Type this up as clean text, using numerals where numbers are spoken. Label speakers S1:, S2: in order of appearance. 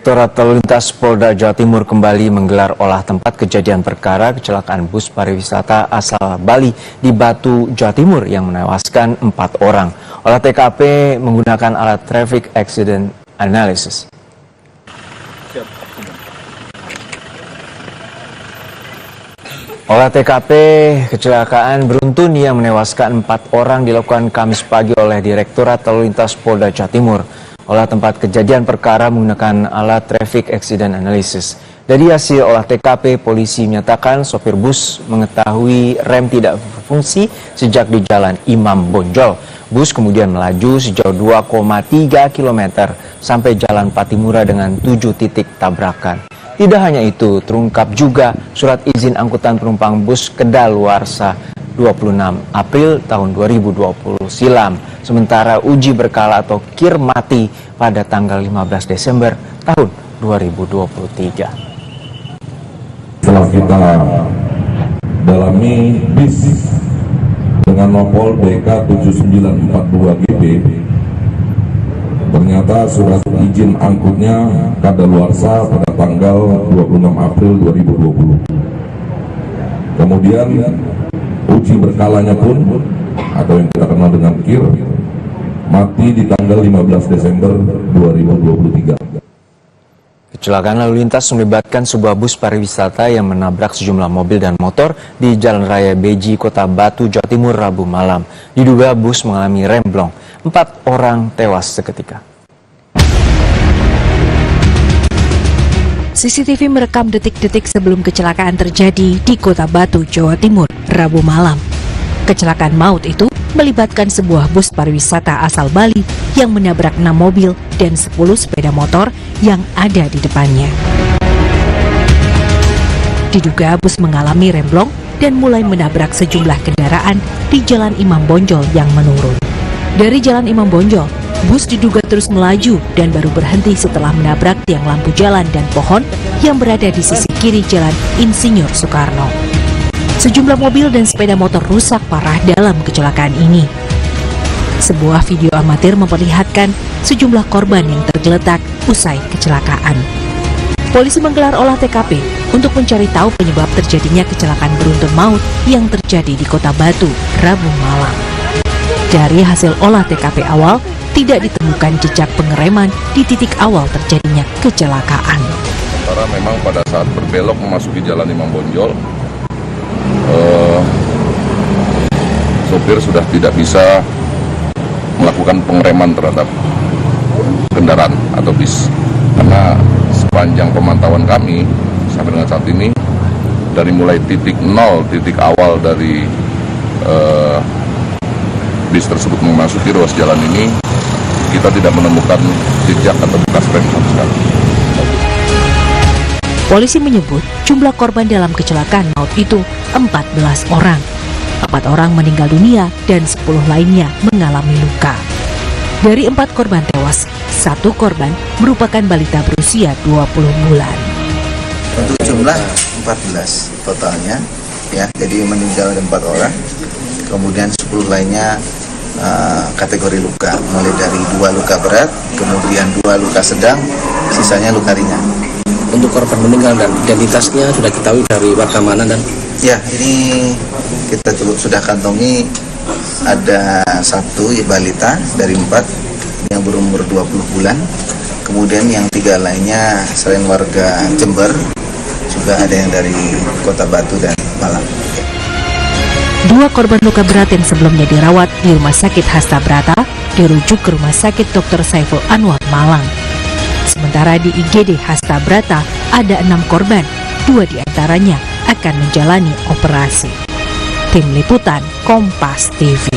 S1: Direktorat Lalu Lintas Polda Jawa Timur kembali menggelar olah tempat kejadian perkara kecelakaan bus pariwisata asal Bali di Batu, Jawa Timur yang menewaskan 4 orang. Olah TKP menggunakan alat Traffic Accident Analysis. Olah TKP kecelakaan beruntun yang menewaskan 4 orang dilakukan Kamis pagi oleh Direktorat Lalu Lintas Polda Jawa Timur. Olah tempat kejadian perkara menggunakan alat Traffic Accident Analysis. Dari hasil olah TKP, polisi menyatakan sopir bus mengetahui rem tidak berfungsi sejak di Jalan Imam Bonjol. Bus kemudian melaju sejauh 2,3 km sampai Jalan Patimura dengan 7 titik tabrakan. Tidak hanya itu, terungkap juga surat izin angkutan penumpang bus kedaluarsa 26 April tahun 2020 silam. Sementara uji berkala atau KIR mati pada tanggal 15 Desember tahun 2023.
S2: Setelah kita dalami bis dengan nopol BK 7942GB, ternyata surat izin angkutnya kadaluarsa pada tanggal 26 April 2020. Kemudian uji berkalanya pun atau yang kita kenal dengan KIR mati di tanggal 15 Desember 2023.
S1: Kecelakaan lalu lintas melibatkan sebuah bus pariwisata yang menabrak sejumlah mobil dan motor di Jalan Raya Beji, Kota Batu, Jawa Timur, Rabu malam. Diduga bus mengalami remblong. 4 orang tewas seketika.
S3: CCTV merekam detik-detik sebelum kecelakaan terjadi di Kota Batu, Jawa Timur, Rabu malam. Kecelakaan maut itu melibatkan sebuah bus pariwisata asal Bali yang menabrak 6 mobil dan 10 sepeda motor yang ada di depannya. Diduga bus mengalami remblong dan mulai menabrak sejumlah kendaraan di Jalan Imam Bonjol yang menurun. Dari Jalan Imam Bonjol, bus diduga terus melaju dan baru berhenti setelah menabrak tiang lampu jalan dan pohon yang berada di sisi kiri Jalan Insinyur Soekarno. Sejumlah mobil dan sepeda motor rusak parah dalam kecelakaan ini. Sebuah video amatir memperlihatkan sejumlah korban yang tergeletak usai kecelakaan. Polisi menggelar olah TKP untuk mencari tahu penyebab terjadinya kecelakaan beruntun maut yang terjadi di Kota Batu, Rabu malam. Dari hasil olah TKP awal, tidak ditemukan jejak pengereman di titik awal terjadinya kecelakaan.
S2: Karena memang pada saat berbelok memasuki Jalan Imam Bonjol, sopir sudah tidak bisa melakukan pengereman terhadap kendaraan atau bis. Karena sepanjang pemantauan kami sampai dengan saat ini, dari mulai titik nol, titik awal dari bis tersebut memasuki ruas jalan ini, kita tidak menemukan jejak atau bekas rem sama sekali.
S3: Polisi menyebut jumlah korban dalam kecelakaan maut itu 14 orang. 4 orang meninggal dunia dan 10 lainnya mengalami luka. Dari 4 korban tewas, 1 korban merupakan balita berusia 20 bulan.
S4: Untuk jumlah 14 totalnya, ya, jadi meninggal 4 orang. Kemudian 10 lainnya kategori luka, mulai dari 2 luka berat, kemudian 2 luka sedang, sisanya luka ringan.
S5: Untuk korban meninggal dan identitasnya sudah ketahui dari warga mana? Dan
S4: ya, ini kita sudah kantongi ada 1 balita dari 4 yang berumur 20 bulan. Kemudian yang 3 lainnya selain warga Jember, juga ada yang dari Kota Batu dan Malang.
S3: 2 korban luka berat yang sebelumnya dirawat di Rumah Sakit Hasta Brata dirujuk ke Rumah Sakit Dr. Saiful Anwar Malang. Sementara di IGD Hasta Brata ada 6 korban, 2 diantaranya akan menjalani operasi. Tim Liputan Kompas TV.